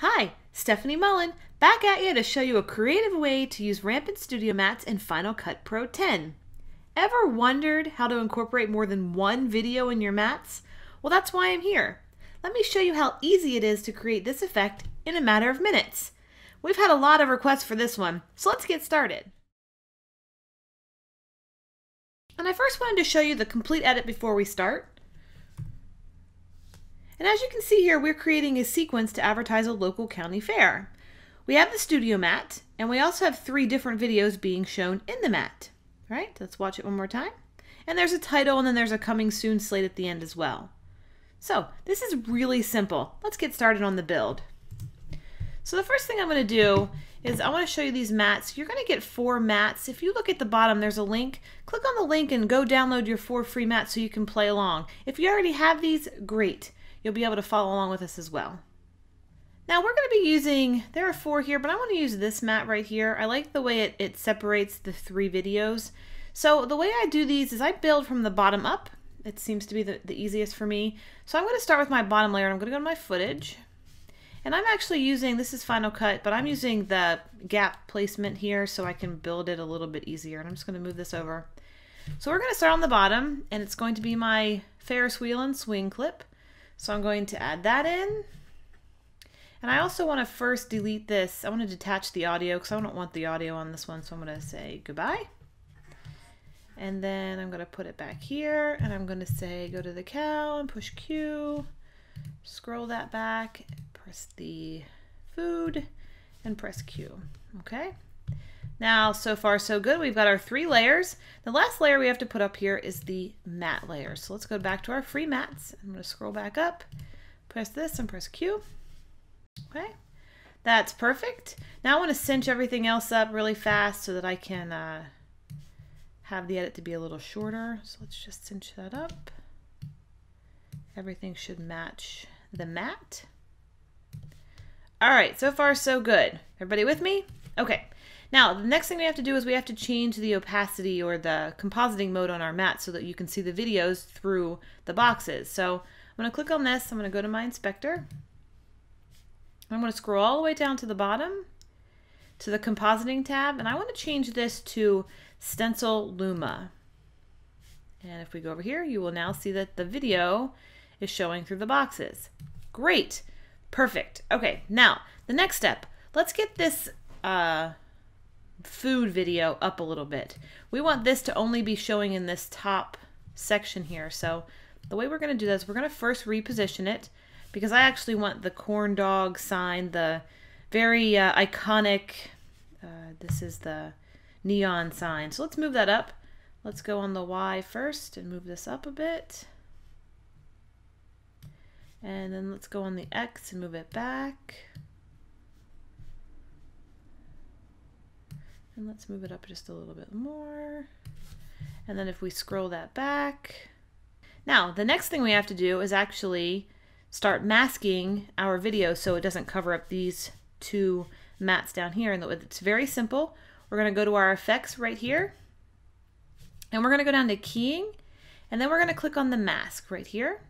Hi, Stefanie Mullen, back at you to show you a creative way to use Rampant Studio mats in Final Cut Pro 10. Ever wondered how to incorporate more than one video in your mats? Well, that's why I'm here. Let me show you how easy it is to create this effect in a matter of minutes. We've had a lot of requests for this one, so let's get started. And I first wanted to show you the complete edit before we start. And as you can see here, we're creating a sequence to advertise a local county fair. We have the studio mat, and we also have 3 different videos being shown in the mat. All right, let's watch it one more time. And there's a title, and then there's a coming soon slate at the end as well. So this is really simple. Let's get started on the build. So the first thing I'm going to do is I want to show you these mats. You're going to get 4 mats. If you look at the bottom, there's a link. Click on the link and go download your 4 free mats so you can play along. If you already have these, great. You'll be able to follow along with us as well. Now we're going to be using, there are 4 here, but I want to use this mat right here. I like the way it separates the 3 videos. So the way I do these is I build from the bottom up. It seems to be the easiest for me. So I'm going to start with my bottom layer, and I'm going to go to my footage. And I'm actually using, this is Final Cut, but I'm using the gap placement here so I can build it a little bit easier. And I'm just going to move this over. So we're going to start on the bottom, and it's going to be my Ferris wheel and swing clip. So I'm going to add that in. And I also want to first delete this. I want to detach the audio because I don't want the audio on this one. So I'm going to say goodbye. And then I'm going to put it back here, and I'm going to say go to the cow and push Q. Scroll that back, press the food, and press Q. Okay. Now, so far so good. We've got our 3 layers. The last layer we have to put up here is the mat layer. So let's go back to our free mats. I'm going to scroll back up, press this, and press Q. Okay, that's perfect. Now I want to cinch everything else up really fast so that I can have the edit to be a little shorter. So let's just cinch that up. Everything should match the mat. All right, so far so good. Everybody with me? Okay. Now, the next thing we have to do is we have to change the opacity or the compositing mode on our mat so that you can see the videos through the boxes. So I'm going to click on this. I'm going to go to my inspector. I'm going to scroll all the way down to the bottom to the compositing tab, and I want to change this to Stencil Luma. And if we go over here, you will now see that the video is showing through the boxes. Great. Perfect. Okay, now the next step. Let's get this food video up a little bit. We want this to only be showing in this top section here. So the way we're going to do this, we're going to first reposition it because I actually want the corn dog sign, the very iconic, this is the neon sign. So let's move that up. Let's go on the Y first and move this up a bit. And then let's go on the X and move it back. And let's move it up just a little bit more. And then if we scroll that back. Now, the next thing we have to do is actually start masking our video so it doesn't cover up these 2 mats down here. And it's very simple. We're going to go to our effects right here. And we're going to go down to keying. And then we're going to click on the mask right here.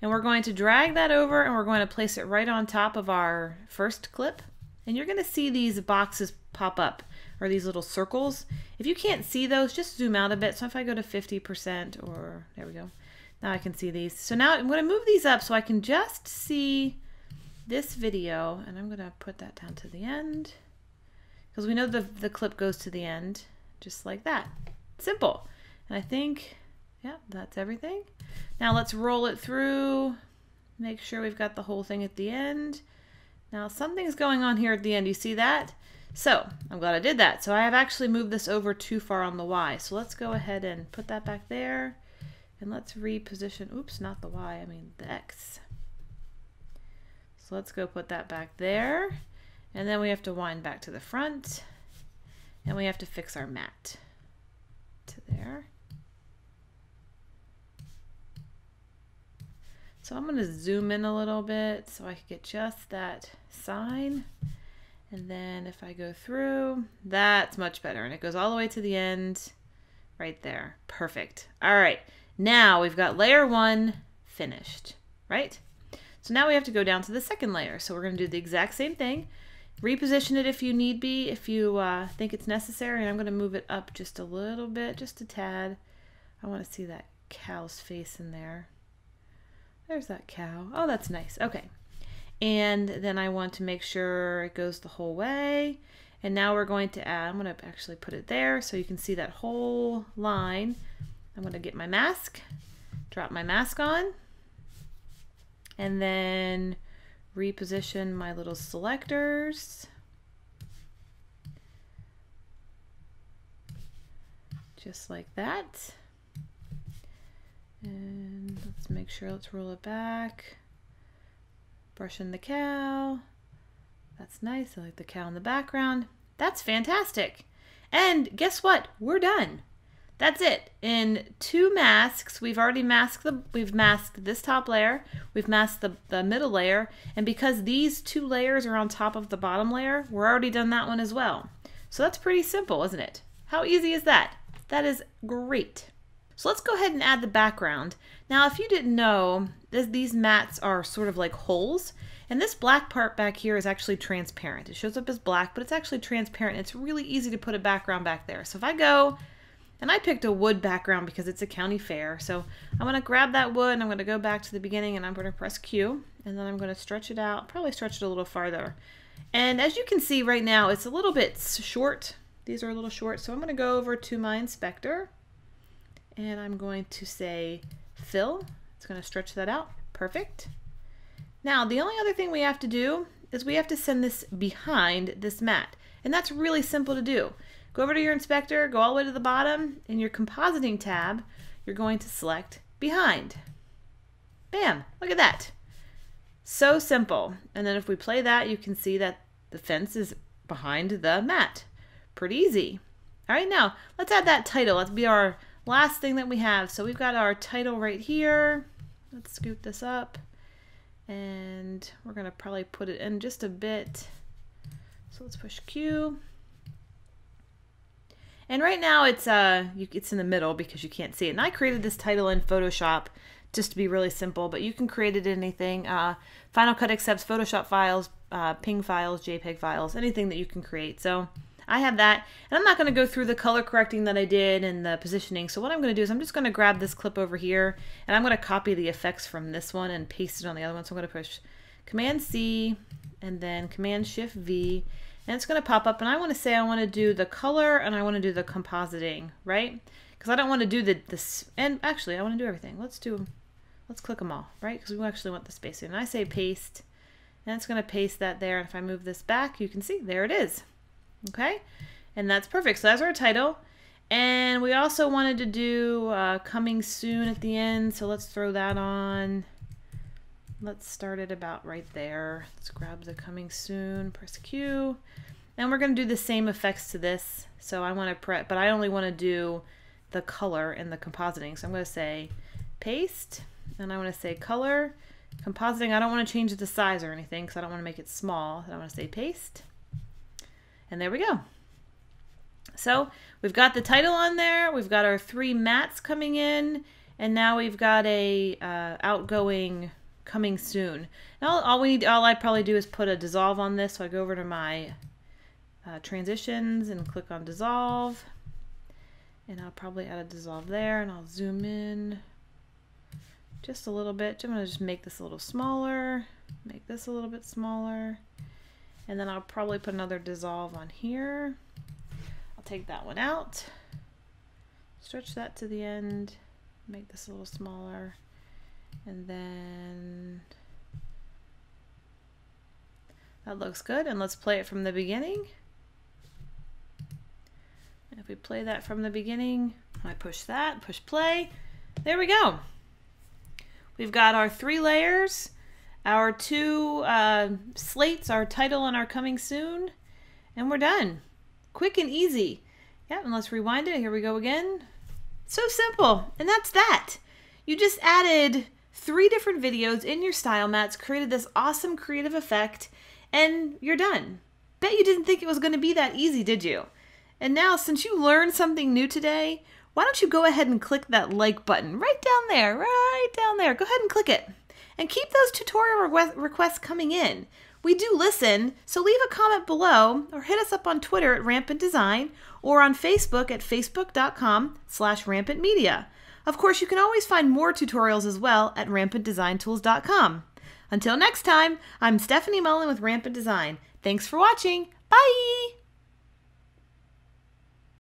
And we're going to drag that over, and we're going to place it right on top of our first clip. And you're going to see these boxes pop up, or these little circles. If you can't see those, just zoom out a bit. So if I go to 50%, or there we go. Now I can see these. So now I'm going to move these up so I can just see this video, and I'm going to put that down to the end because we know the clip goes to the end just like that. Simple. And I think, yeah, that's everything. Now let's roll it through, make sure we've got the whole thing at the end. Now something's going on here at the end. You see that? So I'm glad I did that. So I have actually moved this over too far on the Y. So let's go ahead and put that back there. And let's reposition, oops, not the Y, I mean the X. So let's go put that back there. And then we have to wind back to the front. And we have to fix our mat to there. So I'm going to zoom in a little bit so I can get just that sign. And then if I go through, that's much better. And it goes all the way to the end right there. Perfect. All right. Now we've got layer 1 finished, right? So now we have to go down to the second layer. So we're going to do the exact same thing. Reposition it if you need be, if you think it's necessary. And I'm going to move it up just a little bit, just a tad. I want to see that cow's face in there. There's that cow. Oh, that's nice. Okay. And then I want to make sure it goes the whole way. And now we're going to add, I'm going to actually put it there so you can see that whole line. I'm going to get my mask, drop my mask on, and then reposition my little selectors. Just like that. And let's make sure, let's roll it back. Brushing the cow. That's nice. I like the cow in the background. That's fantastic. And guess what? We're done. That's it. In 2 masks, we've already masked this top layer, we've masked the middle layer, and because these 2 layers are on top of the bottom layer, we're already done that one as well. So that's pretty simple, isn't it? How easy is that? That is great. So let's go ahead and add the background. Now, if you didn't know, these mats are sort of like holes, and this black part back here is actually transparent. It shows up as black, but it's actually transparent. It's really easy to put a background back there. So if I go, and I picked a wood background because it's a county fair. So I'm going to grab that wood and I'm going to go back to the beginning and I'm going to press Q, and then I'm going to stretch it out, probably stretch it a little farther. And as you can see right now, it's a little bit short. These are a little short. So I'm going to go over to my inspector and I'm going to say fill. It's going to stretch that out. Perfect. Now, the only other thing we have to do is we have to send this behind this mat. And that's really simple to do. Go over to your inspector, go all the way to the bottom. In your compositing tab, you're going to select behind. Bam, look at that. So simple. And then if we play that, you can see that the fence is behind the mat. Pretty easy. All right, now let's add that title. Let's be our last thing that we have. So we've got our title right here. Let's scoot this up. And we're going to probably put it in just a bit. So let's push Q. And right now it's in the middle because you can't see it. And I created this title in Photoshop just to be really simple, but you can create it in anything. Final Cut accepts Photoshop files, PNG files, JPEG files, anything that you can create. So I have that, and I'm not going to go through the color correcting that I did and the positioning. So what I'm going to do is I'm just going to grab this clip over here, and I'm going to copy the effects from this one and paste it on the other one. So I'm going to push Command C and then Command Shift V. And it's going to pop up, and I want to say I want to do the color and I want to do the compositing, right? Because I don't want to do this, and actually I want to do everything. Let's click them all, right? Because we actually want the spacing. And I say paste, and it's going to paste that there. And if I move this back, you can see there it is. Okay, and that's perfect. So that's our title. And we also wanted to do coming soon at the end, so let's throw that on. Let's start it about right there. Let's grab the coming soon, press Q. And we're going to do the same effects to this. So I want to but I only want to do the color and the compositing. So I'm going to say paste, and I want to say color, compositing. I don't want to change the size or anything because I don't want to make it small. I want to say paste. And there we go. So we've got the title on there. We've got our 3 mats coming in, and now we've got a outgoing coming soon. Now all I probably do is put a dissolve on this. So I go over to my transitions and click on dissolve, and I'll probably add a dissolve there, and I'll zoom in just a little bit. I'm going to just make this a little smaller, make this a little bit smaller, and then I'll probably put another dissolve on here. I'll take that one out, stretch that to the end, make this a little smaller, and then that looks good. And let's play it from the beginning. And if we play that from the beginning, I push that, push play, there we go. We've got our 3 layers, our 2 slates, our title and our coming soon, and we're done. Quick and easy. Yeah, and let's rewind it. Here we go again. So simple, and that's that. You just added 3 different videos in your style mats, created this awesome creative effect, and you're done. Bet you didn't think it was going to be that easy, did you? And now, since you learned something new today, why don't you go ahead and click that like button right down there, right down there. Go ahead and click it. And keep those tutorial requests coming in. We do listen, so leave a comment below or hit us up on Twitter at Rampant Design or on Facebook at facebook.com/rampantmedia. Of course, you can always find more tutorials as well at rampantdesigntools.com. Until next time, I'm Stefanie Mullen with Rampant Design. Thanks for watching. Bye!